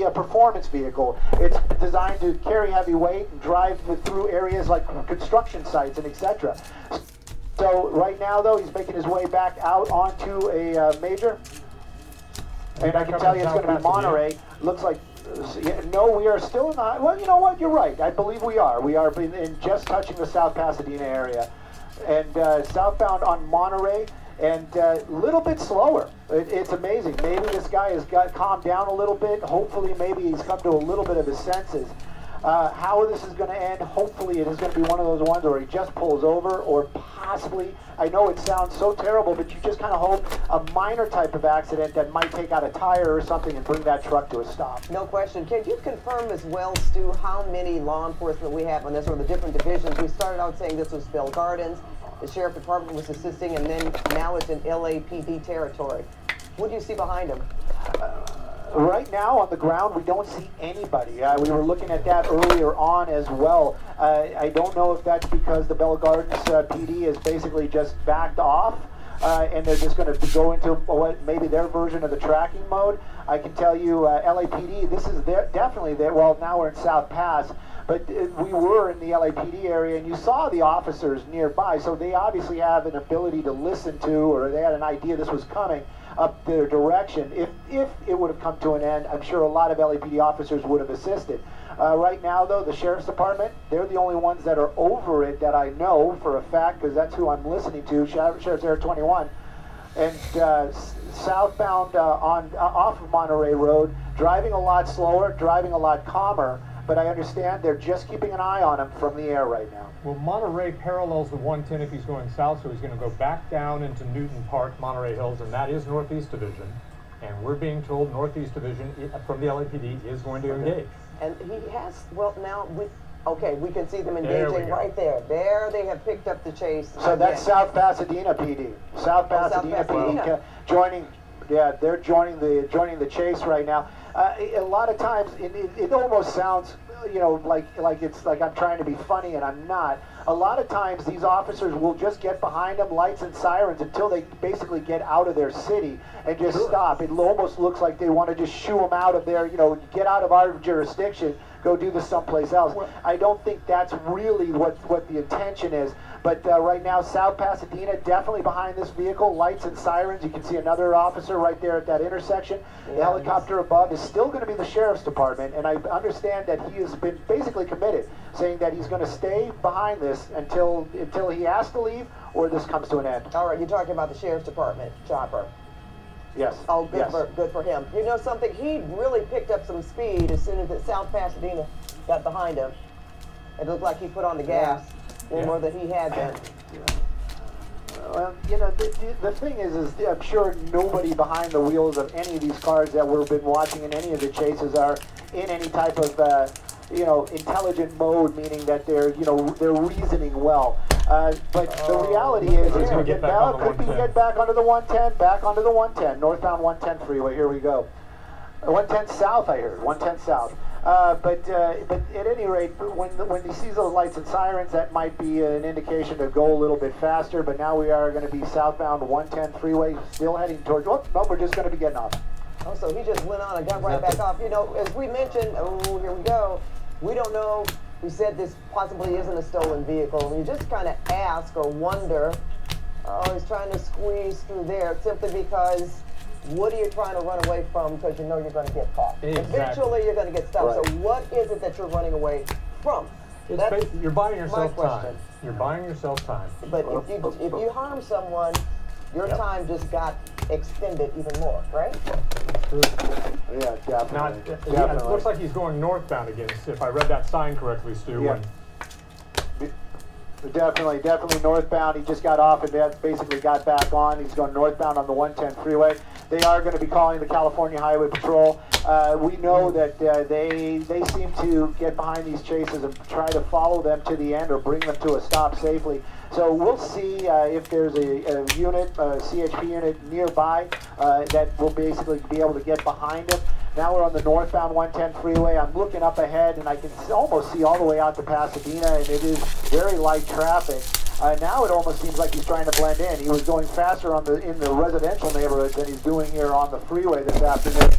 a performance vehicle. It's designed to carry heavy weight and drive through areas like construction sites and etc. So right now, though, he's making his way back out onto a major. And I can tell you it's going to be Monterey. Looks like, no, we are still in the, well, you know what, you're right. I believe we are. We are in just touching the South Pasadena area. And southbound on Monterey, and a little bit slower. It's amazing. Maybe this guy has got calmed down a little bit. Hopefully, maybe he's come to a little bit of his senses. How this is going to end, hopefully it is going to be one of those ones where he just pulls over, or possibly, I know it sounds so terrible, but you just kind of hope a minor type of accident that might take out a tire or something and bring that truck to a stop. No question. Can you confirm as well, Stu, how many law enforcement we have on this, or the different divisions? We started out saying this was Bell Gardens, the Sheriff Department was assisting, and then now it's in LAPD territory. What do you see behind him? Right now on the ground, we don't see anybody. We were looking at that earlier on as well. I don't know if that's because the Bell Gardens PD is basically just backed off and they're just going to go into what maybe their version of the tracking mode. I can tell you LAPD, this is definitely there. Well, now we're in South Pass, but we were in the LAPD area and you saw the officers nearby, so they obviously have an ability to listen to, or they had an idea this was coming up their direction. If it would have come to an end, I'm sure a lot of LAPD officers would have assisted. Right now, though, the Sheriff's Department, they're the only ones that are over it that I know for a fact, because that's who I'm listening to, Sheriff's Area 21. And southbound off of Monterey Road, driving a lot slower, driving a lot calmer, but I understand they're just keeping an eye on him from the air right now. Well, Monterey parallels the 110 if he's going south, so he's going to go back down into Newton Park, Monterey Hills, and that is Northeast Division. And we're being told Northeast Division from the LAPD is going to engage. And he has, well, now, okay, we can see them engaging right there. There they have picked up the chase. So again, that's South Pasadena PD. South Pasadena PD joining, yeah, they're joining the chase right now. A lot of times, it almost sounds, you know, like I'm trying to be funny, and I'm not. A lot of times, these officers will just get behind them, lights and sirens, until they basically get out of their city and just stop. It almost looks like they want to just shoo them out of there, you know, get out of our jurisdiction, go do this someplace else. I don't think that's really what the intention is. But right now, South Pasadena, definitely behind this vehicle, lights and sirens. You can see another officer right there at that intersection. The helicopter above is still going to be the Sheriff's Department, and I understand that he has been basically committed, saying that he's going to stay behind this until he has to leave or this comes to an end. All right, you're talking about the Sheriff's Department, Chopper. Yes. Oh, good, yes. Good for him. You know something? He really picked up some speed as soon as the South Pasadena got behind him. It looked like he put on the gas. More than he had been. Well, you know, the thing is I'm sure nobody behind the wheels of any of these cars that we've been watching in any of the chases are in any type of, you know, intelligent mode, meaning that they're reasoning well. But the reality is could we get back onto the 110? Back onto the 110, northbound 110 freeway. Here we go. 110 south, I heard. 110 south. But at any rate, when he sees those lights and sirens, that might be an indication to go a little bit faster. But now we are going to be southbound 110 freeway, still heading towards. Oh, no, we're just going to be getting off. Oh, so he just went on and got right back off. You know, as we mentioned, oh, here we go. We don't know. We said this possibly isn't a stolen vehicle. You just kind of ask or wonder. Oh, he's trying to squeeze through there simply because. What are you trying to run away from because you know you're going to get caught? Exactly. Eventually you're going to get stopped. Right. So what is it that you're running away from? You're buying yourself my time. question. You're buying yourself time. But if you harm someone, your time just got extended even more, right? True. Yeah, definitely. Yeah, it looks like he's going northbound again, if I read that sign correctly, Stu. Yeah. Definitely northbound. He just got off and basically got back on. He's going northbound on the 110 freeway. They are going to be calling the California Highway Patrol. We know that they seem to get behind these chases and try to follow them to the end or bring them to a stop safely. So we'll see if there's a unit, a CHP unit nearby that will basically be able to get behind him. Now we're on the northbound 110 freeway. I'm looking up ahead and I can almost see all the way out to Pasadena, and it is very light traffic. Now it almost seems like he's trying to blend in. He was going faster in the residential neighborhoods than he's doing here on the freeway this afternoon.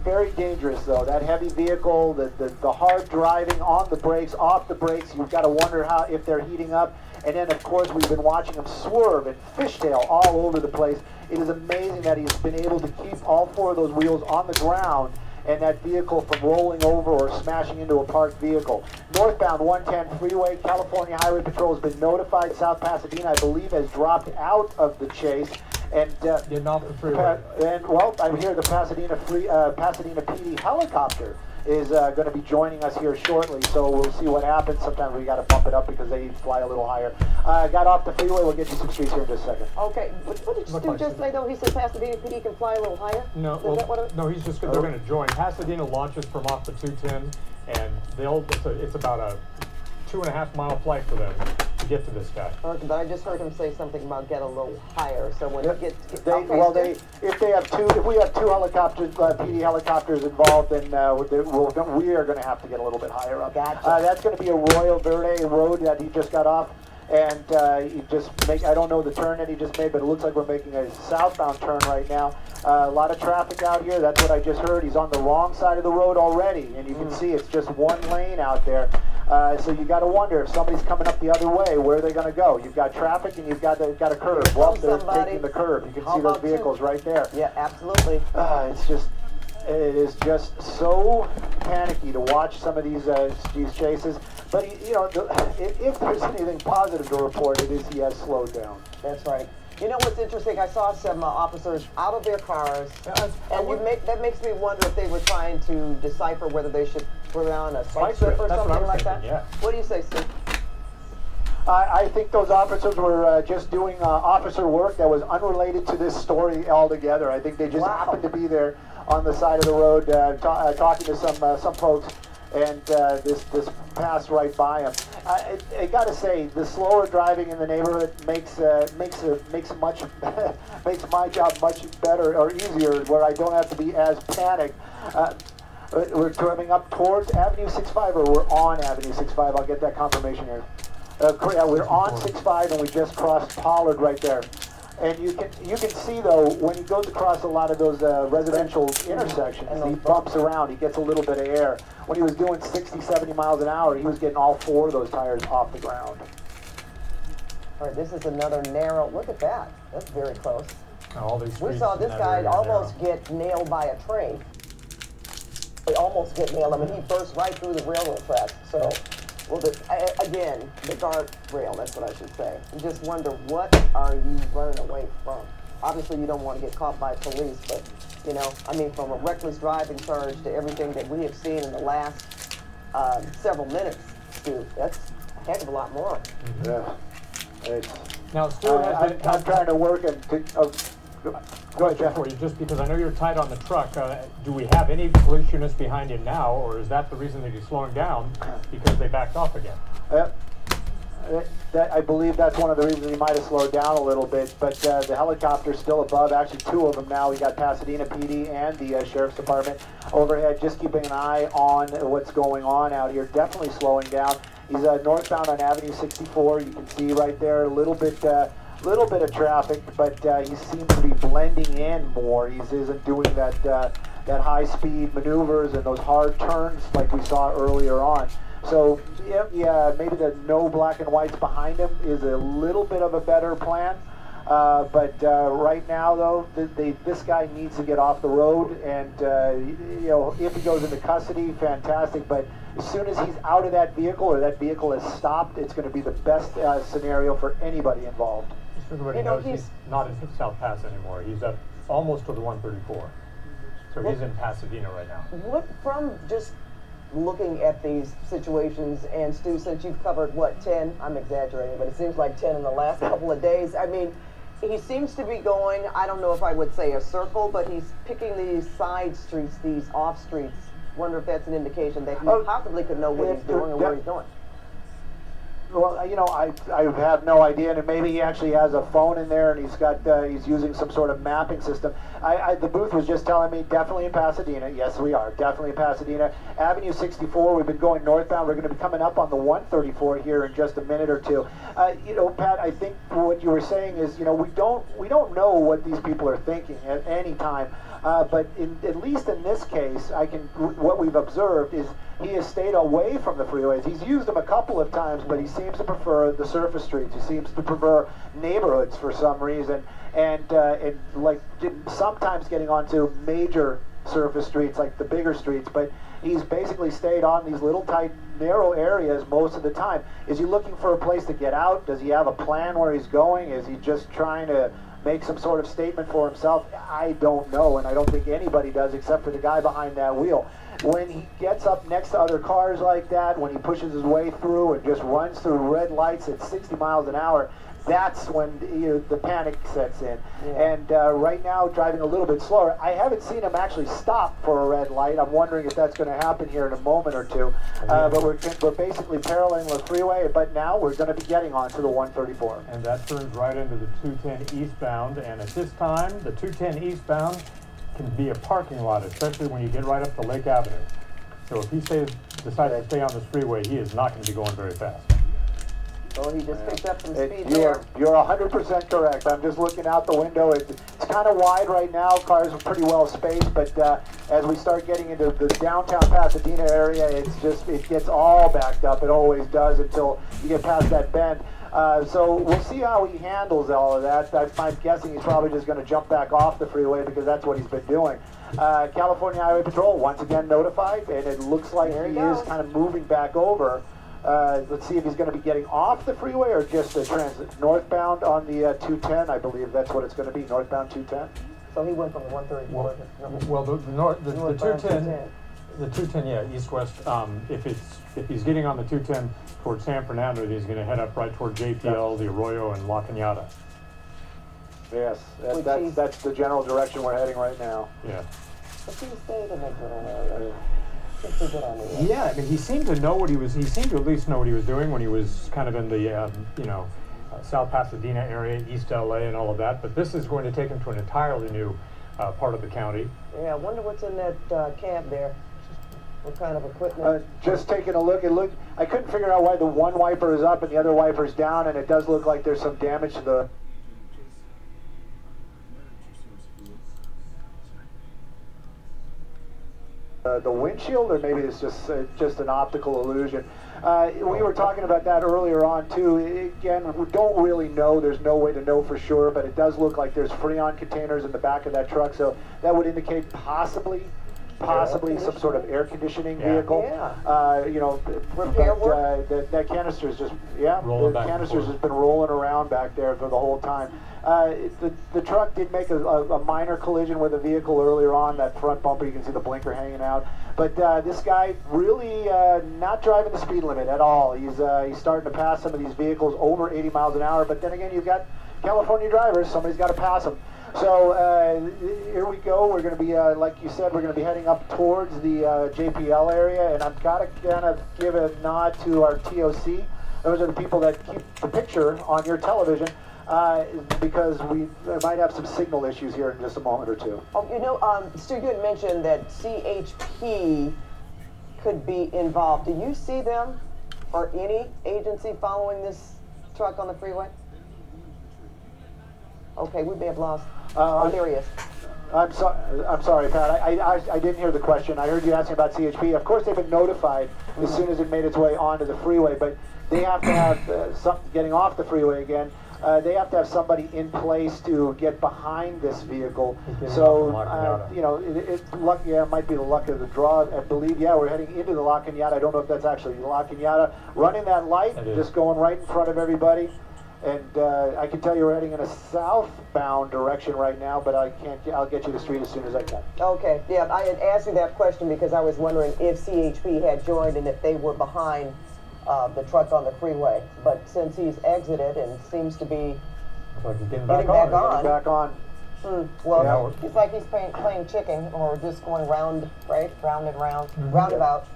Very dangerous though. That heavy vehicle, the hard driving on the brakes, off the brakes. You've got to wonder if they're heating up. And then of course we've been watching him swerve and fishtail all over the place. It is amazing that he's been able to keep all 4 of those wheels on the ground and that vehicle from rolling over or smashing into a parked vehicle. Northbound 110 freeway, California Highway Patrol has been notified. South Pasadena, I believe, has dropped out of the chase. And getting off the freeway. And well, I hear the Pasadena PD helicopter is going to be joining us here shortly, so we'll see what happens. Sometimes we got to bump it up because they fly a little higher. Got off the freeway. We'll get you some streets here in just a second. Okay, what did Stu just say though? He said Pasadena PD can fly a little higher? No, no, he's just they're going to join. Pasadena launches from off the 210, and it's about a 2.5 mile flight for them to get to this guy. Okay, but I just heard him say something about get a little higher. So when he gets, if we have 2 helicopters, PD helicopters involved, then we are going to have to get a little bit higher up. Gotcha. That's going to be a Royal Verde road that he just got off, and I don't know the turn that he just made, but it looks like we're making a southbound turn right now. A lot of traffic out here. That's what I just heard. He's on the wrong side of the road already, and you can see it's just one lane out there. So you got to wonder if somebody's coming up the other way, where are they going to go? You've got traffic and you've got a curve. Well, they're taking the curve. You can see those vehicles right there. Yeah, absolutely. It is just so panicky to watch some of these chases. But if there's anything positive to report, it is he has slowed down. That's right. You know what's interesting? I saw some officers out of their cars, and that makes me wonder if they were trying to decipher whether they should put on a spike strip or something like that. Yeah. What do you say, Steve? I think those officers were just doing officer work that was unrelated to this story altogether. I think they just happened to be there on the side of the road talking to some folks, and this passed right by them. I got to say, the slower driving in the neighborhood makes my job much better or easier, where I don't have to be as panicked. We're coming up towards Avenue 65, or we're on Avenue 65. I'll get that confirmation here. We're on 65, and we just crossed Pollard right there. And you can see though, when he goes across a lot of those residential intersections, he bumps around, he gets a little bit of air. When he was doing 60, 70 miles an hour, he was getting all 4 of those tires off the ground. All right, this is another narrow, look at that. That's very close. All these we saw this guy almost get nailed by a train. He almost get nailed. I mean, he burst right through the railroad tracks. So, well, again, the guardrail, that's what I should say. You just wonder, what are you running away from? Obviously, you don't want to get caught by police, but, you know, I mean, from a reckless driving charge to everything that we have seen in the last several minutes, Stu, that's a heck of a lot more. Yeah. Now, Stu, I'm trying to work and go ahead, Jeff. For you, just because I know you're tight on the truck, do we have any police units behind you now, or is that the reason that he's slowing down, because they backed off again? I believe that's one of the reasons he might have slowed down a little bit, but the helicopter's still above, actually 2 of them now. We got Pasadena PD and the Sheriff's Department overhead, just keeping an eye on what's going on out here, definitely slowing down. He's northbound on Avenue 64, you can see right there a little bit of traffic, but he seems to be blending in more. He isn't doing that high-speed maneuvers and those hard turns like we saw earlier on. So, yeah, maybe the no black and whites behind him is a little bit of a better plan. But right now, though, this guy needs to get off the road, and if he goes into custody, fantastic. But as soon as he's out of that vehicle, or that vehicle has stopped, it's going to be the best scenario for anybody involved. Everybody knows he's not in South Pass anymore. He's up almost to the 134. So he's in Pasadena right now. What, from just looking at these situations, and Stu, since you've covered, what, 10? I'm exaggerating, but it seems like 10 in the last couple of days. I mean, he seems to be going, I don't know if I would say a circle, but he's picking these side streets, these off streets. Wonder if that's an indication that he possibly could know what he's doing and where he's going. Well, you know, I have no idea, and maybe he actually has a phone in there, and he's using some sort of mapping system. The booth was just telling me definitely in Pasadena. Yes, we are definitely in Pasadena. Avenue 64. We've been going northbound. We're going to be coming up on the 134 here in just a minute or two. You know, Pat, I think what you were saying is, you know, we don't know what these people are thinking at any time. But at least in this case, what we've observed is he has stayed away from the freeways. He's used them a couple of times, but he seems to prefer the surface streets. He seems to prefer neighborhoods for some reason, and like sometimes getting onto major surface streets like the bigger streets. But he's basically stayed on these little tight, narrow areas most of the time. Is he looking for a place to get out? Does he have a plan where he's going? Is he just trying to make some sort of statement for himself? I don't know, and I don't think anybody does except for the guy behind that wheel. When he gets up next to other cars like that, when he pushes his way through and just runs through red lights at 60 miles an hour, that's when the panic sets in. Yeah. And right now, driving a little bit slower. I haven't seen him actually stop for a red light. I'm wondering if that's going to happen here in a moment or two. But we're basically paralleling the freeway, but now we're going to be getting onto the 134. And that turns right into the 210 eastbound, and at this time, the 210 eastbound can be a parking lot, especially when you get right up to Lake Avenue. So if he decides to stay on this freeway, he is not going to be going very fast. Oh, he just picked up some speed there. You're 100% correct. I'm just looking out the window. It's kind of wide right now. Cars are pretty well spaced, but as we start getting into the downtown Pasadena area, it gets all backed up. It always does until you get past that bend. So we'll see how he handles all of that. I'm guessing he's probably just going to jump back off the freeway because that's what he's been doing. California Highway Patrol once again notified, and it looks like he is kind of moving back over. Let's see if he's going to be getting off the freeway or just a transit northbound on the 210. I believe that's what it's going to be, northbound 210. So he went from the 134. Well, the 210, the 210, yeah, east-west. If he's getting on the 210 towards San Fernando, he's going to head up right toward JPL, the Arroyo, and La Cañada. Yes, that's the general direction we're heading right now. Yeah. But he stayed in that general area. Yeah, I mean, he seemed to know what he was. He seemed to at least know what he was doing when he was kind of in the, South Pasadena area, East LA, and all of that. But this is going to take him to an entirely new part of the county. Yeah, I wonder what's in that cab there. What kind of equipment? Just taking a look. I couldn't figure out why the one wiper is up and the other wiper is down, and it does look like there's some damage to the windshield, or maybe it's just an optical illusion. We were talking about that earlier on too. Again, we don't really know. There's no way to know for sure, but it does look like there's Freon containers in the back of that truck, so that would indicate possibly some sort of air conditioning vehicle. Yeah. Repair work. That canister is just the canisters has been rolling around back there for the whole time. The truck did make a minor collision with a vehicle earlier on. That front bumper, you can see the blinker hanging out. But this guy really not driving the speed limit at all. He's starting to pass some of these vehicles over 80 miles an hour. But then again, you've got California drivers. Somebody's got to pass them. So here we go. We're going to be, like you said, we're going to be heading up towards the JPL area, and I've got to kind of give a nod to our TOC. Those are the people that keep the picture on your television, because we might have some signal issues here in just a moment or two. Oh, Stu, you had mentioned that CHP could be involved. Do you see them or any agency following this truck on the freeway? Okay, we may have lost. Oh, there he is. I'm sorry, Pat. I didn't hear the question. I heard you asking about CHP. Of course, they've been notified as soon as it made its way onto the freeway, but they have to have getting off the freeway again. They have to have somebody in place to get behind this vehicle. So, it's luck. Yeah, it might be the luck of the draw. I believe. Yeah, we're heading into the La Cañada. I don't know if that's actually La Cañada. Running that light, just going right in front of everybody. And I can tell you we're heading in a southbound direction right now, but I'll get you the street as soon as I can. Okay, yeah, I had asked you that question because I was wondering if CHP had joined and if they were behind the truck on the freeway. But since he's exited and seems to be getting back on. Back on. Well, it's like he's playing chicken or just going round and round, roundabout.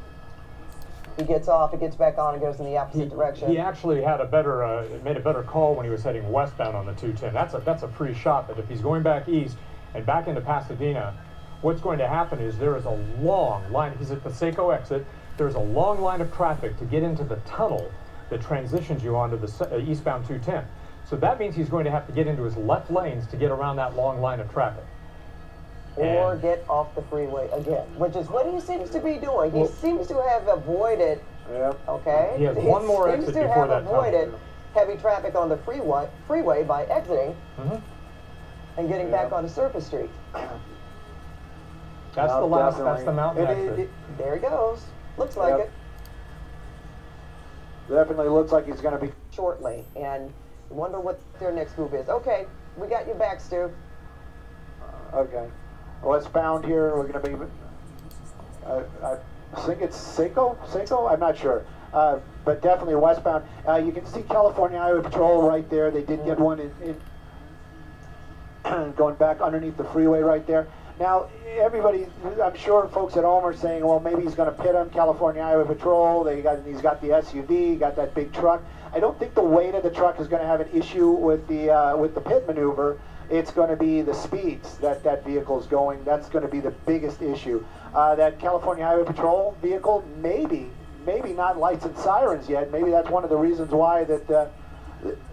He gets off, he gets back on, and goes in the opposite direction. He actually had a better, made a better call when he was heading westbound on the 210. That's a free shot. That if he's going back east and back into Pasadena, what's going to happen is there is a long line. He's at the Seco exit. There's a long line of traffic to get into the tunnel that transitions you onto the eastbound 210. So that means he's going to have to get into his left lanes to get around that long line of traffic. Or get off the freeway again, which is what he seems to be doing. He seems to have avoided, okay? He has one more exit before that tunnel. He seems to have avoided heavy traffic on the freeway by exiting and getting back onto Surface Street. That's the last, that's the mountain exit. There he goes. Looks like it. Definitely looks like he's going to be shortly, and wonder what their next move is. Okay, we got you back, Stu. Okay. Westbound here, we're going to be, I think it's Seco? I'm not sure. But definitely westbound. You can see California Highway Patrol right there. They did get one in going back underneath the freeway right there. Now, everybody, I'm sure folks at home are saying, well, maybe he's going to pit him, California Highway Patrol. He's got the SUV, got that big truck. I don't think the weight of the truck is going to have an issue with the pit maneuver. It's going to be the speeds that vehicle's going. That's going to be the biggest issue. That California Highway Patrol vehicle, maybe not lights and sirens yet. Maybe that's one of the reasons why that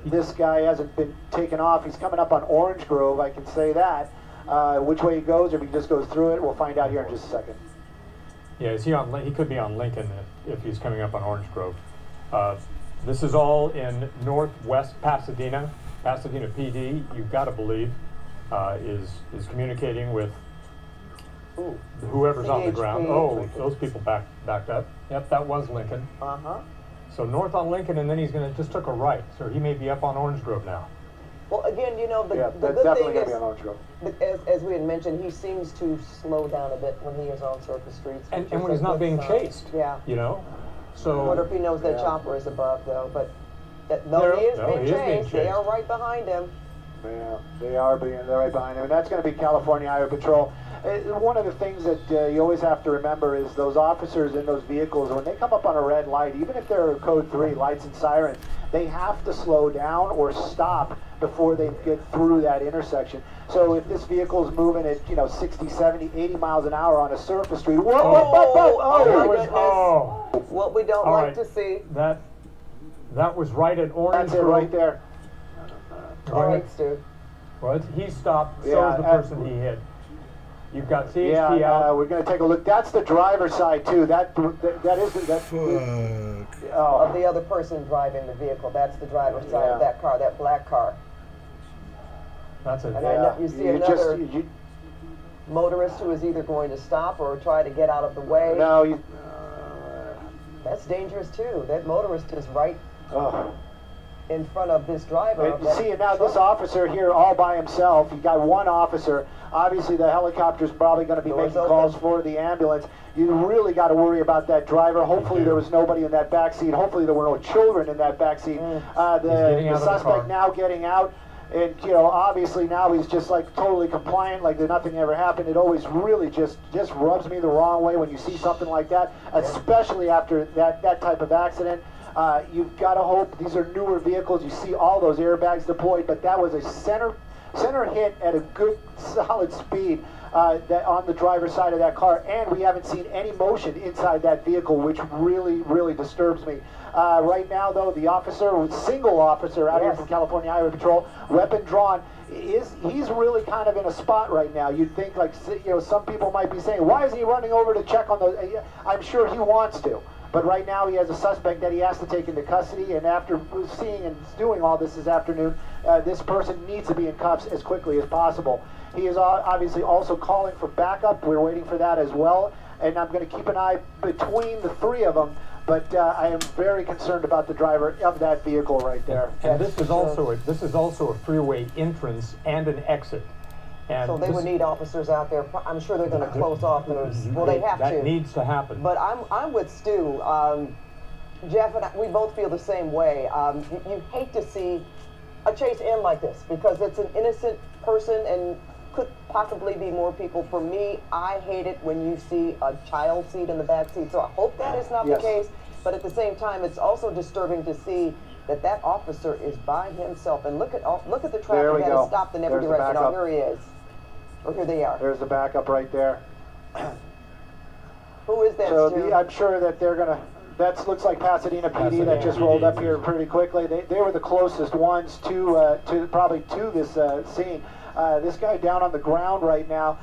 this guy hasn't been taken off. He's coming up on Orange Grove, I can say that. Which way he goes, or if he just goes through it, we'll find out here in just a second. Yeah, is he on? He could be on Lincoln if he's coming up on Orange Grove. This is all in northwest Pasadena. Pasadena PD, you've got to believe, is communicating with whoever's on the ground. Oh, those people backed up. Yep, that was Lincoln. So north on Lincoln, and then he's going to just took a right. So he may be up on Orange Grove now. Well, again, you know, the good definitely thing be on Orange Grove. as we had mentioned, he seems to slow down a bit when he is on surface streets. And when he's not being chased. Yeah. You know? So. I wonder if he knows that chopper is above, though. But he is being chased. They are right behind him. Yeah, they're right behind him. And that's going to be California Highway Patrol. One of the things that you always have to remember is those officers in those vehicles, when they come up on a red light, even if they're code 3, lights and sirens, they have to slow down or stop before they get through that intersection. So if this vehicle's moving at 60, 70, 80 miles an hour on a surface street, what we don't like to see. That was right at Orange Grove. That's it right there. All right, Stu. Well, he stopped, so is the person he hit. You've got CHP out. We're going to take a look. That's the driver's side too. That is of the other person driving the vehicle. That's the driver's side of that car, that black car. That's it. And I know you see another motorist who is either going to stop or try to get out of the way. No, that's dangerous too. That motorist is right in front of this driver. And see, now this officer here all by himself. You got one officer. Obviously, the helicopter's probably going to be making calls for the ambulance. You really got to worry about that driver. Hopefully, there was nobody in that back seat. Hopefully, there were no children in that back seat. The suspect now getting out. And, obviously now he's just like totally compliant, like nothing ever happened. It always really just rubs me the wrong way when you see something like that, especially after that type of accident. You've got to hope these are newer vehicles. You see all those airbags deployed, but that was a center hit at a good solid speed on the driver's side of that car, and we haven't seen any motion inside that vehicle, which really disturbs me. Right now, though, the single officer out here from California Highway Patrol, weapon drawn, he's really kind of in a spot right now. You'd think, like, some people might be saying, why is he running over to check on the? I'm sure he wants to. But right now he has a suspect that he has to take into custody, and after seeing and doing all this afternoon, this person needs to be in cuffs as quickly as possible. He is obviously also calling for backup. We're waiting for that as well, and I'm going to keep an eye between the three of them, but I am very concerned about the driver of that vehicle right there. And this is also a freeway entrance and an exit. And so they would need officers out there. I'm sure they're going to close off those. Well, they have to. That needs to happen. But I'm with Stu. Jeff and we both feel the same way. You hate to see a chase end like this because it's an innocent person and could possibly be more people. For me, I hate it when you see a child seat in the back seat. So I hope that is not the case. But at the same time, it's also disturbing to see that that officer is by himself. And look at the traffic that has stopped in every direction. Oh, here he is. Oh, here they are. There's the backup right there. Who is that, So I'm sure that they're going to... That looks like Pasadena PD that just rolled up here pretty quickly. They were the closest ones to probably to this scene. This guy down on the ground right now,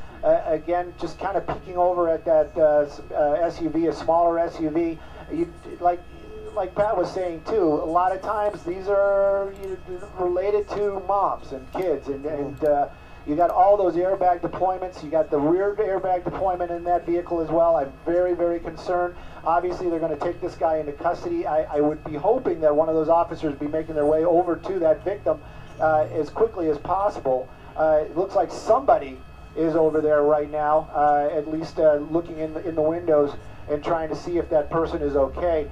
again, just kind of peeking over at that SUV, a smaller SUV. Like Pat was saying too, a lot of times these are related to moms and kids, and you got all those airbag deployments. You got the rear airbag deployment in that vehicle as well. I'm very, very concerned. Obviously, they're going to take this guy into custody. I would be hoping that one of those officers be making their way over to that victim as quickly as possible. It looks like somebody is over there right now, at least looking in the windows and trying to see if that person is okay.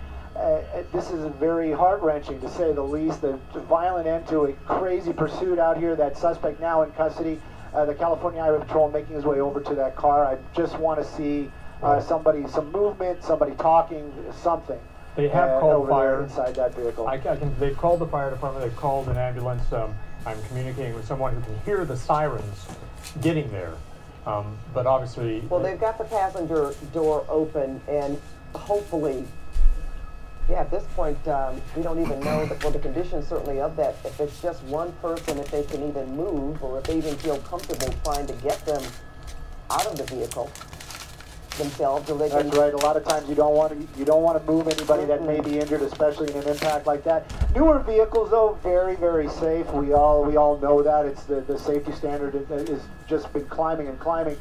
This is very heart-wrenching, to say the least. The violent end to a crazy pursuit out here. That suspect now in custody. The California Highway Patrol making his way over to that car. I just want to see some movement, somebody talking, something. They have called fire inside that vehicle. They've called the fire department. They've called an ambulance. I'm communicating with someone who can hear the sirens getting there. But obviously... Well, they've got the passenger door open, and hopefully... Yeah, at this point, we don't even know the conditions certainly of that. If it's just one person, if they can even move, or if they even feel comfortable trying to get them out of the vehicle themselves, or they can... That's right. A lot of times you don't want to move anybody that may be injured, especially in an impact like that. Newer vehicles, though, very, very safe. We all know that. It's the safety standard is just been climbing and climbing.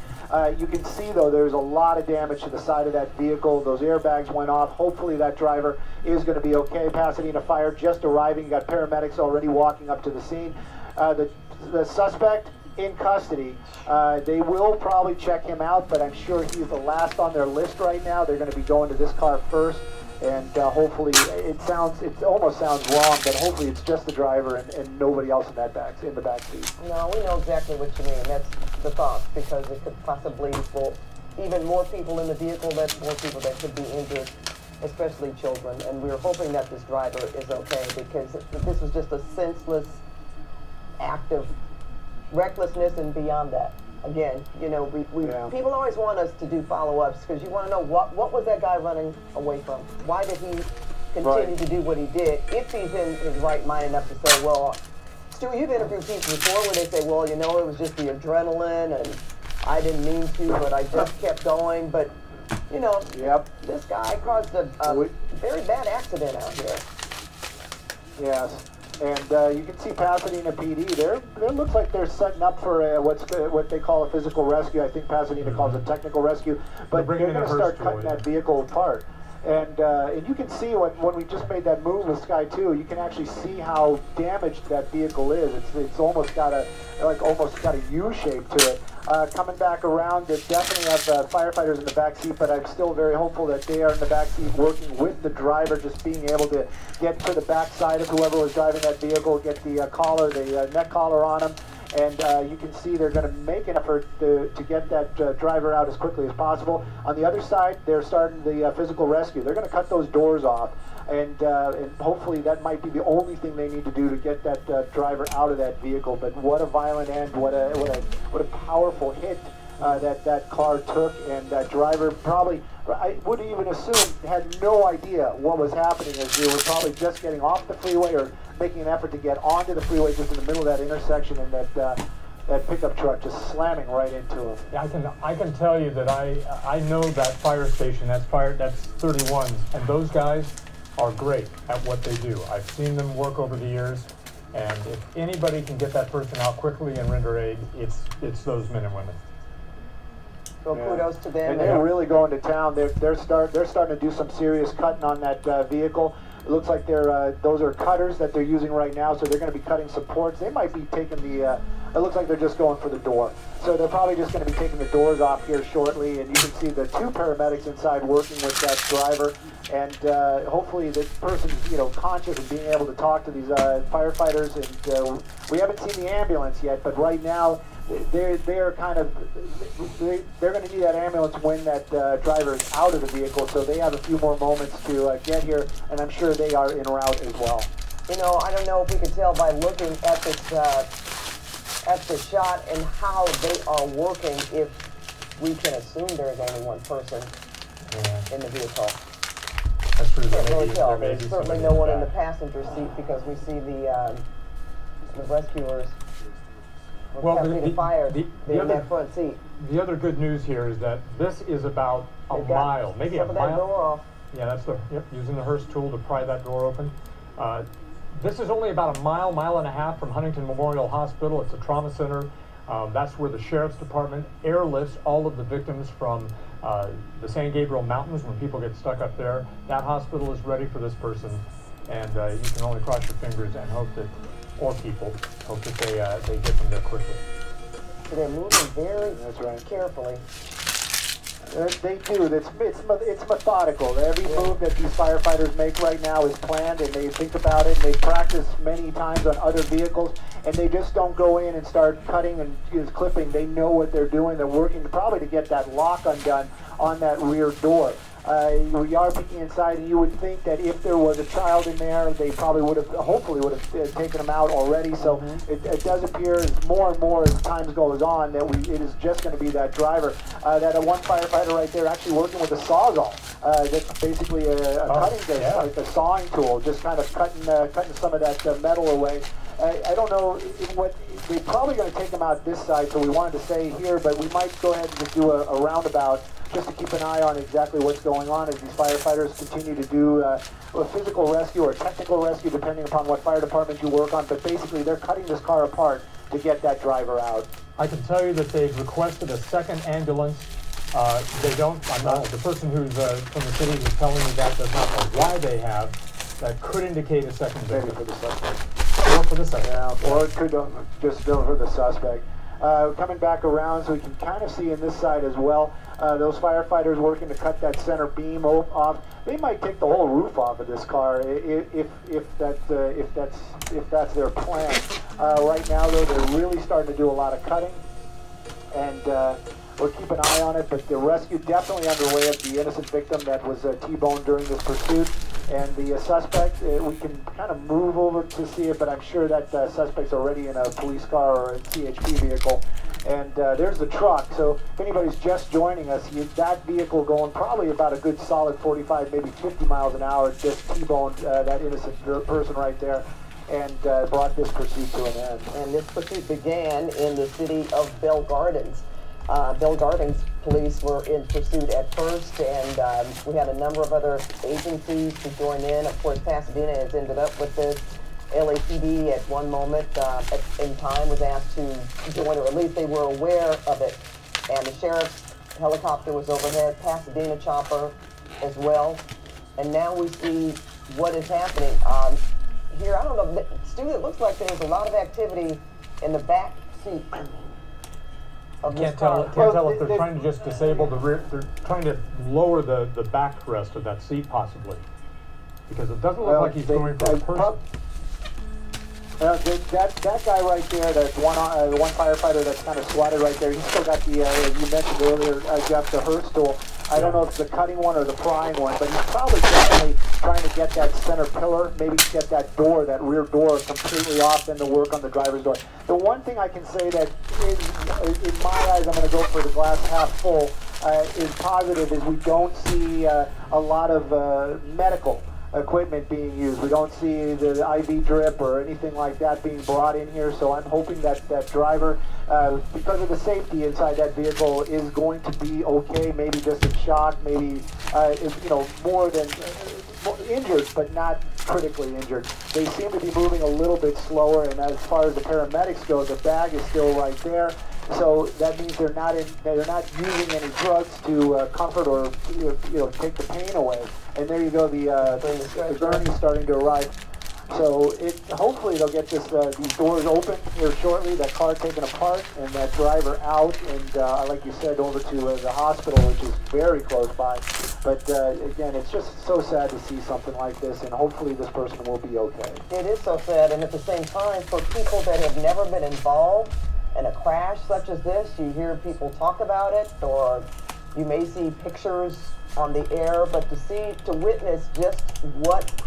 You can see, though, there's a lot of damage to the side of that vehicle. Those airbags went off. Hopefully that driver is going to be okay. Pasadena Fire just arriving. You got paramedics already walking up to the scene. The suspect in custody. They will probably check him out, but I'm sure he's the last on their list right now. They're going to be going to this car first, and hopefully it almost sounds wrong, but hopefully it's just the driver and nobody else in the back seat. No, we know exactly what you mean. That's the thought, because it could possibly equal even more people in the vehicle. That's more people that could be injured, especially children. And we're hoping that this driver is okay, because this was just a senseless act of recklessness and beyond that. Again, you know, people always want us to do follow-ups, because you want to know what was that guy running away from? Why did he continue to do what he did? If he's in his right mind enough to say, well, Stu, you've interviewed people before where they say, well, you know, it was just the adrenaline and I didn't mean to, but I just kept going. But, you know, this guy caused a very bad accident out here. Yes. And you can see Pasadena PD. It looks like they're setting up for what they call a physical rescue. I think Pasadena calls it technical rescue. But they're going to start cutting that vehicle apart. And you can see when we just made that move with Sky 2, you can actually see how damaged that vehicle is. It's almost got a U shape to it. Coming back around, they definitely have firefighters in the back seat, but I'm still very hopeful that they are in the back seat working with the driver, just being able to get to the back side of whoever was driving that vehicle, get the collar, the neck collar on him. And you can see they're going to make an effort to get that driver out as quickly as possible. On the other side, they're starting the physical rescue. They're going to cut those doors off, and hopefully that might be the only thing they need to do to get that driver out of that vehicle. But what a violent end! What a powerful hit that car took, and that driver probably, I would even assume, had no idea what was happening, as they were probably just getting off the freeway or making an effort to get onto the freeway just in the middle of that intersection, and that pickup truck just slamming right into him. Yeah, I can tell you that I know that fire station. That's 31s, and those guys are great at what they do. I've seen them work over the years, and if anybody can get that person out quickly and render aid, it's those men and women. So kudos to them. And they're really going to town. They're starting to do some serious cutting on that vehicle. It looks like those are cutters that they're using right now, so they're going to be cutting supports. They might be taking it looks like they're just going for the door. So they're probably just going to be taking the doors off here shortly, and you can see the 2 paramedics inside working with that driver. And hopefully the person's, conscious and being able to talk to these firefighters. And we haven't seen the ambulance yet, but right now they're kind of they're going to need that ambulance when that driver is out of the vehicle, so they have a few more moments to get here, and I'm sure they are en route as well. You know, I don't know if we can tell by looking at the shot and how they are working if we can assume there's only one person in the vehicle. That's true. Can't really tell. There's certainly no one in the passenger seat because we see the rescuers. Well, they're in that front seat. The other good news here is that this is about a mile, maybe a mile. That door off. Yeah, that's using the Hearst tool to pry that door open. This is only about a mile and a half from Huntington Memorial Hospital. It's a trauma center. That's where the Sheriff's Department airlifts all of the victims from the San Gabriel Mountains when people get stuck up there. That hospital is ready for this person, and you can only cross your fingers and hope that, or people, hope that they get them there quickly. So they're moving very carefully. They do. It's methodical. Every move that these firefighters make right now is planned, and they think about it, and they practice many times on other vehicles, and they just don't go in and start cutting and clipping. They know what they're doing. They're working probably to get that lock undone on that rear door. We are peeking inside, and you would think that if there was a child in there, they probably hopefully would have taken them out already. So it does appear more and more as time goes on that it is just going to be that driver. That one firefighter right there actually working with a sawzall. That's basically a cutting disc, like a sawing tool, just kind of cutting some of that metal away. I don't know what they're probably going to take them out this side, so we wanted to stay here, but we might go ahead and just do a roundabout just to keep an eye on exactly what's going on as these firefighters continue to do a physical rescue or technical rescue, depending upon what fire department you work on. But basically, they're cutting this car apart to get that driver out. I can tell you that they've requested a second ambulance. They don't. I'm not the person who's from the city who's telling me that does not know why they have. That could indicate a second victim. Maybe for the suspect. Or for the suspect. Yeah, or it could just go for the suspect. Coming back around, so we can kind of see in this side as well. Those firefighters working to cut that center beam off. They might take the whole roof off of this car if that's their plan. Right now, though, they're really starting to do a lot of cutting, and we'll keep an eye on it. But the rescue definitely underway of the innocent victim that was T-boned during this pursuit. And the suspect, we can kind of move over to see it, but I'm sure that suspect's already in a police car or a CHP vehicle. And there's the truck. So if anybody's just joining us, that vehicle going probably about a good solid 45, maybe 50 miles an hour, just T-boned that innocent person right there and brought this pursuit to an end. And this pursuit began in the city of Bell Gardens. Bell Gardens police were in pursuit at first, and we had a number of other agencies to join in. Of course, Pasadena has ended up with this. LAPD at one moment in time was asked to join, or at least they were aware of it. And the sheriff's helicopter was overhead, Pasadena chopper as well. And now we see what is happening. Here, I don't know, Stu, it looks like there's a lot of activity in the back seat. Can't tell if they're trying to just disable the rear. They're trying to lower the backrest of that seat, possibly, because it doesn't look like he's going for a person. That guy right there, that one firefighter that's kind of swatted right there, he's still got the, you mentioned earlier, Jeff, the Hearst tool. I don't know if it's the cutting one or the prying one, but he's probably definitely trying to get that center pillar, maybe get that door, that rear door completely off, then to work on the driver's door. The one thing I can say that is, in my eyes, I'm going to go for the glass half full, is positive, is we don't see a lot of medical equipment being used. We don't see the IV drip or anything like that being brought in here, so I'm hoping that that driver, because of the safety inside that vehicle, is going to be okay, maybe just in shock, maybe more than injured, but not critically injured. They seem to be moving a little bit slower, and as far as the paramedics go, the bag is still right there. So that means they're not using any drugs to comfort or take the pain away. And there you go, the gurney's starting to arrive. So hopefully they'll get these doors open here shortly, that car taken apart, and that driver out, and like you said, over to the hospital, which is very close by. But again, it's just so sad to see something like this, and hopefully this person will be okay. It is so sad, and at the same time, for people that have never been involved in a crash such as this, you hear people talk about it, or you may see pictures on the air, but to witness just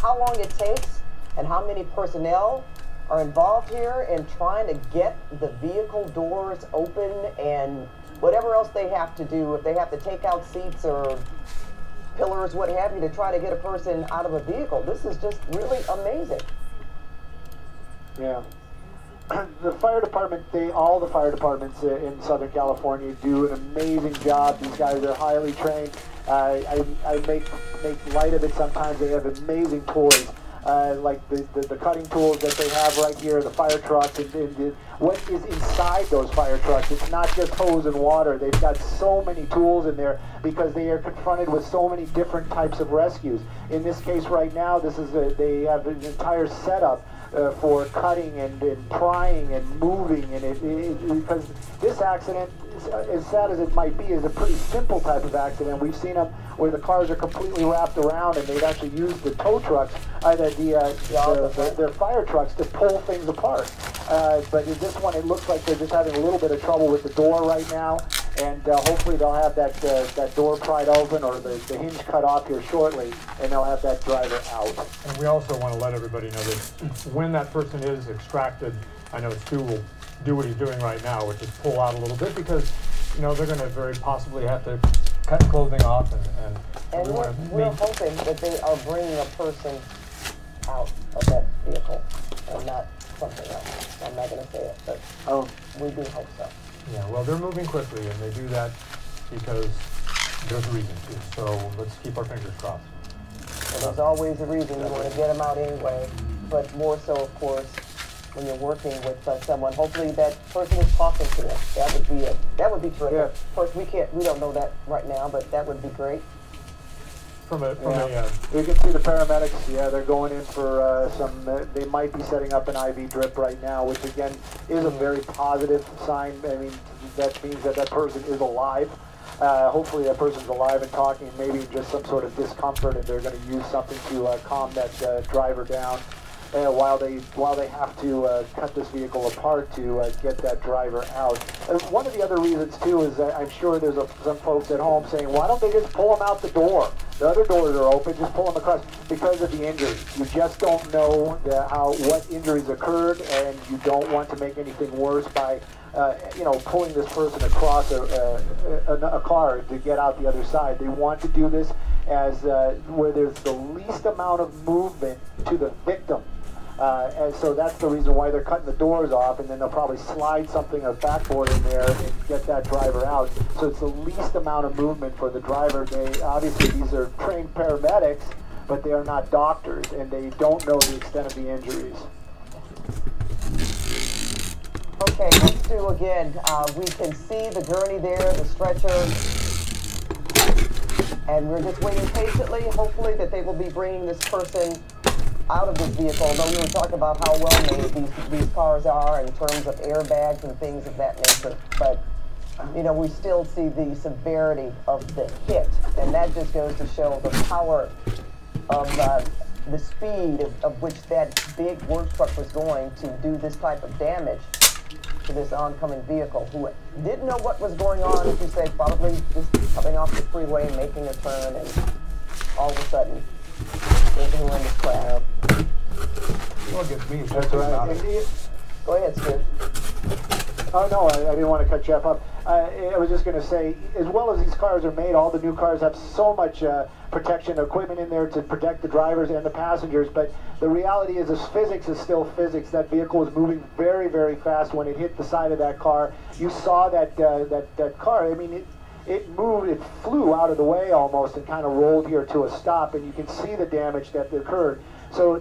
how long it takes and how many personnel are involved here in trying to get the vehicle doors open and whatever else they have to do, if they have to take out seats or pillars, what have you, to try to get a person out of a vehicle. This is just really amazing. Yeah. The fire department, all the fire departments in Southern California do an amazing job. These guys are highly trained. I make light of it sometimes. They have amazing toys. Like the cutting tools that they have right here, the fire trucks, and what is inside those fire trucks. It's not just hose and water. They've got so many tools in there because they are confronted with so many different types of rescues. In this case right now, they have an entire setup for cutting and prying and moving, and because this accident, as sad as it might be, is a pretty simple type of accident. We've seen them where the cars are completely wrapped around, and they've actually used the tow trucks, their fire trucks, to pull things apart. But in this one, it looks like they're just having a little bit of trouble with the door right now, and hopefully they'll have that door pried open or the hinge cut off here shortly, and they'll have that driver out. And we also want to let everybody know that when that person is extracted, I know Stu will do what he's doing right now, which is pull out a little bit, because they're going to very possibly have to cut clothing off, and we're hoping that they are bringing a person out of that vehicle and not something else. I'm not going to say it, but we do hope so. Yeah, well, they're moving quickly, and they do that because there's a reason to. So let's keep our fingers crossed. Well, there's always a reason. You want to get them out anyway, but more so, of course, when you're working with someone. Hopefully that person is talking to them. That would be terrific. Yeah. Of course, we don't know that right now, but that would be great. You can see the paramedics. Yeah, they're going in for they might be setting up an IV drip right now, which again is a very positive sign. I mean, that means that person is alive. Hopefully that person's alive and talking, maybe just some sort of discomfort, and they're going to use something to calm that driver down while they have to cut this vehicle apart to get that driver out. One of the other reasons too is that I'm sure there's some folks at home saying, why don't they just pull them out the door? The other doors are open, just pull them across, because of the injury. You just don't know what injuries occurred, and you don't want to make anything worse by pulling this person across a car to get out the other side. They want to do this as where there's the least amount of movement to the victim. And so that's the reason why they're cutting the doors off, and then they'll probably slide something, a backboard in there, and get that driver out. So it's the least amount of movement for the driver. Obviously these are trained paramedics, but they are not doctors, and they don't know the extent of the injuries. Okay, let's do again. We can see the gurney there, the stretcher, and we're just waiting patiently, hopefully that they will be bringing this person out of this vehicle. Although we were talking about how well made these cars are in terms of airbags and things of that nature, but we still see the severity of the hit, and that just goes to show the power of the speed of which that big work truck was going to do this type of damage to this oncoming vehicle, who didn't know what was going on, as you say, probably just coming off the freeway and making a turn, and all of a sudden there's a horrendous crash. That's right. Go ahead, Stu. Oh no, I didn't want to cut Jeff up. I was just going to say, as well as these cars are made, all the new cars have so much protection equipment in there to protect the drivers and the passengers, but the reality is physics is still physics. That vehicle was moving very, very fast when it hit the side of that car. You saw that car. I mean, it moved, it flew out of the way almost and kind of rolled here to a stop, and you can see the damage that occurred. So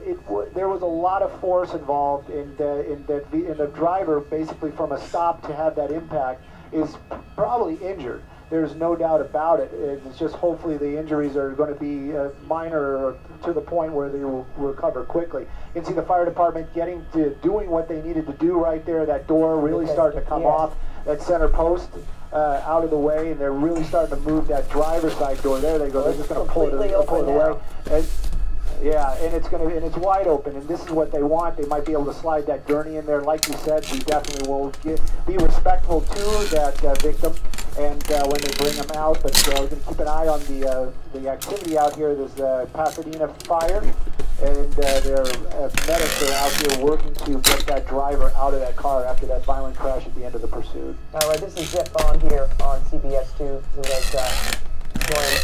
there was a lot of force involved in the driver, basically from a stop to have that impact, is probably injured. There's no doubt about it. It's just hopefully the injuries are going to be minor, to the point where they will recover quickly. You can see the fire department doing what they needed to do right there. That door really starting to come off, that center post out of the way, and they're really starting to move that driver's side door. There they go. They're just going to pull it away. Yeah, and it's wide open, and this is what they want. They might be able to slide that gurney in there. Like you said, we definitely will be respectful to that victim, and when they bring them out. But we're going to keep an eye on the activity out here. There's Pasadena Fire, and their medics are out here working to get that driver out of that car after that violent crash at the end of the pursuit. All right, this is Jeff Bond here on CBS 2, who has joined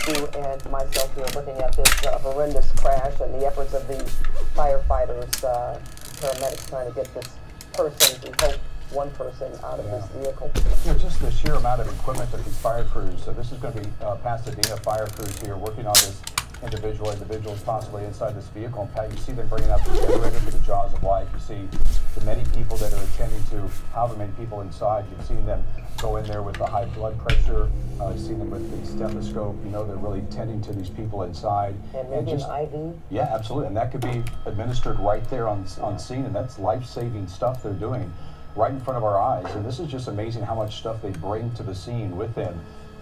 you and myself here looking at this horrendous crash and the efforts of the firefighters, paramedics trying to get this person, we hope one person, out of this vehicle. You know, just the sheer amount of equipment that these fire crews, so this is going to be Pasadena fire crews here working on this individuals possibly inside this vehicle. In fact, you see them bringing out the generator to the jaws of life. You see the many people that are attending to however many people inside. You've seen them go in there with the high blood pressure. You've seen them with the stethoscope. You know, they're really tending to these people inside. And maybe an IV? Yeah, absolutely. And that could be administered right there on scene, and that's life-saving stuff they're doing right in front of our eyes. And this is just amazing how much stuff they bring to the scene with them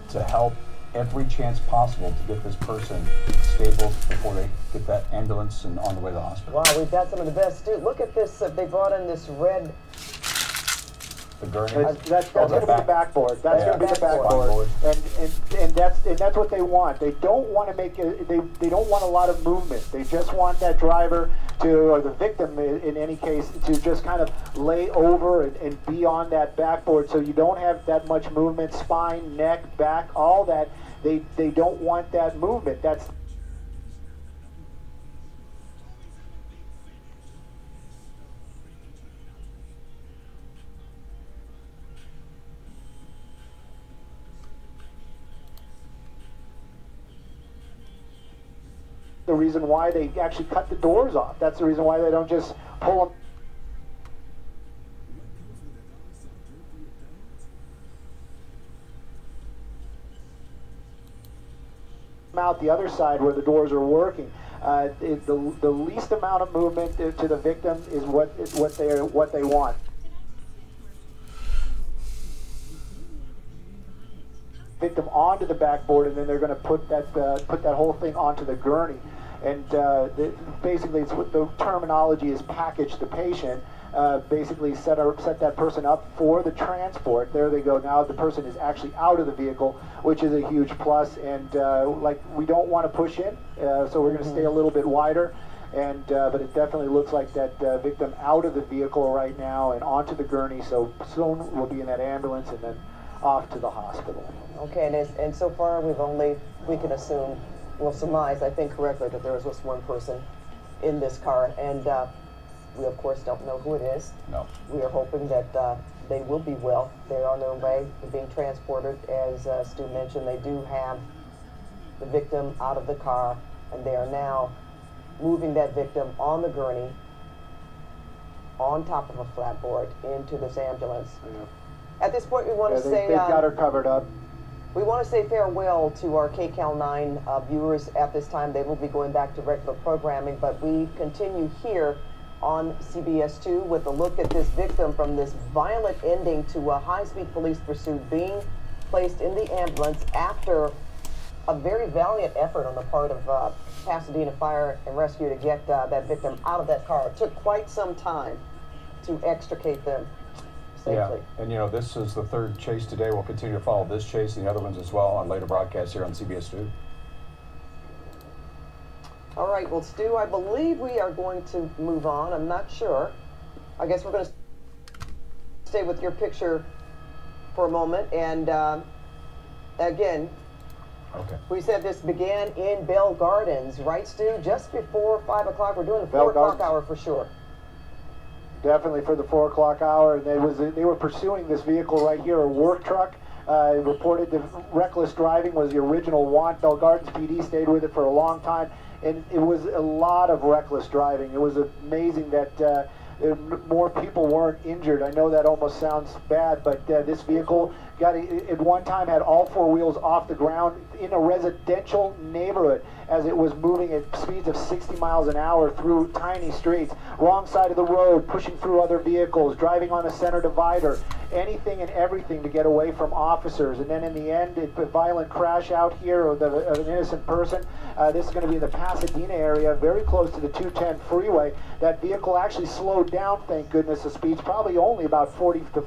to help every chance possible to get this person stable before they get that ambulance and on the way to the hospital. Wow, we've got some of the best. Dude, look at this. They brought in this red... The gurney? That's going to be the backboard. That's going to be the backboard. And that's what they want. They don't want to make it, they don't want a lot of movement. They just want that driver to, or the victim in any case, to just kind of lay over and be on that backboard, so you don't have that much movement, spine, neck, back, all that. They don't want that movement. That's the reason why they actually cut the doors off. That's the reason why they don't just pull them out the other side where the doors are working. The least amount of movement to the victim is what they want. Victim onto the backboard, and then they're going to put that whole thing onto the gurney. And basically, it's what the terminology is: package the patient. Basically, set that person up for the transport. There they go. Now the person is actually out of the vehicle, which is a huge plus. And like, we don't want to push in, so we're going to stay a little bit wider. And but it definitely looks like that victim out of the vehicle right now and onto the gurney. So soon we'll be in that ambulance and then off to the hospital. Okay, and so far we can assume, we'll surmise, I think correctly, that there is just one person in this car, and we of course don't know who it is. No. We are hoping that they will be well. They're on their way. They're being transported. As Stu mentioned, they do have the victim out of the car, and they are now moving that victim on the gurney, on top of a flatboard, into this ambulance. Yeah. At this point, we want to say... They've got her covered up. We want to say farewell to our KCAL 9 viewers at this time. They will be going back to regular programming, but we continue here on CBS 2 with a look at this victim, from this violent ending to a high-speed police pursuit, being placed in the ambulance after a very valiant effort on the part of Pasadena Fire and Rescue to get that victim out of that car. It took quite some time to extricate them safely. Yeah, and you know, this is the third chase today. We'll continue to follow this chase and the other ones as well on later broadcasts here on CBS 2. All right, well, Stu, I believe we are going to move on. I'm not sure. I guess we're going to stay with your picture for a moment. And again, okay, we said this began in Bell Gardens, right, Stu? Just before 5 o'clock. We're doing the 4 o'clock hour for sure. Definitely for the 4 o'clock hour. And they were pursuing this vehicle right here, a work truck. Reported that reckless driving was the original want. Bell Gardens PD stayed with it for a long time. And it was a lot of reckless driving. It was amazing that more people weren't injured. I know that almost sounds bad, but this vehicle at one time had all four wheels off the ground in a residential neighborhood as it was moving at speeds of 60 miles an hour through tiny streets, wrong side of the road, pushing through other vehicles, driving on a center divider. anything and everything to get away from officers. And then in the end, a violent crash out here of an innocent person. This is going to be in the Pasadena area, very close to the 210 freeway. That vehicle actually slowed down, thank goodness. The speed's probably only about 40 to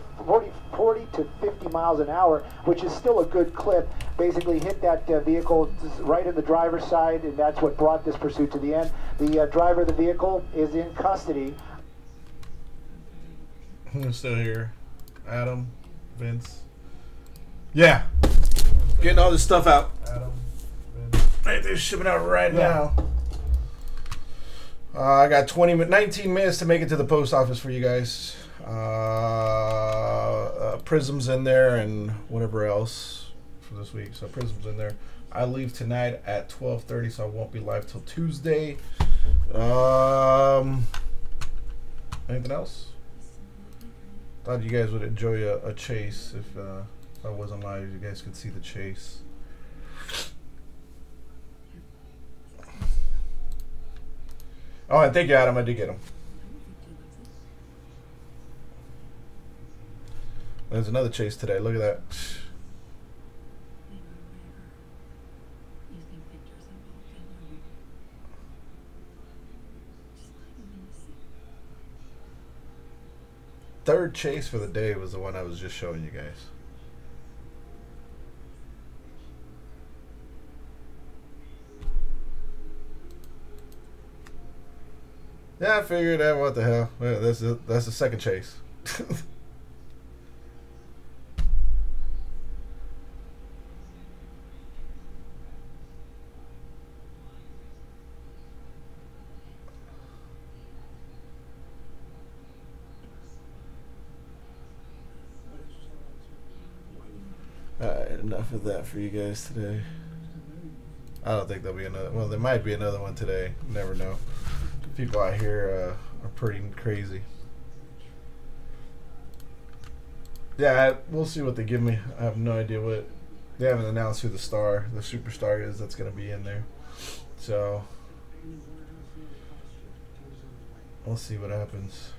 50 miles an hour, which is still a good clip. Basically hit that vehicle right in the driver's side, and that's what brought this pursuit to the end. The driver of the vehicle is in custody. Who's still here? Adam, Vince. Yeah, getting all this stuff out. Adam, Vince. Right, they're shipping out right now. I got 19 minutes to make it to the post office for you guys. Prism's in there and whatever else for this week. So Prism's in there. I leave tonight at 12:30, so I won't be live till Tuesday. Anything else? Thought you guys would enjoy a chase if I wasn't live. You guys could see the chase. Oh, and thank you, Adam. I did get him. There's another chase today. Look at that. Third chase for the day was the one I was just showing you guys. Yeah, I figured that. What the hell? Well, that's the second chase. Enough of that for you guys today. I don't think there'll be another. Well, there might be another one today. Never know. People out here are pretty crazy. Yeah, we'll see what they give me. I have no idea what. They haven't announced who the superstar is that's going to be in there. So we'll see what happens.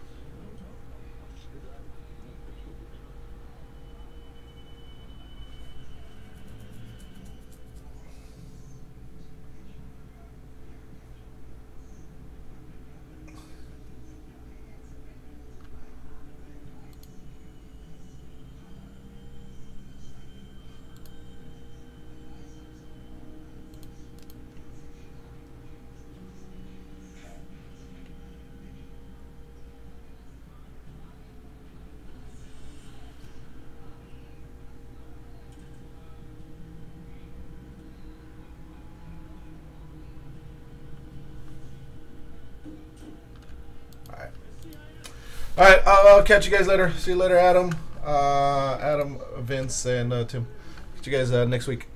All right, I'll catch you guys later. See you later, Adam, Vince, and Tim. Catch you guys next week.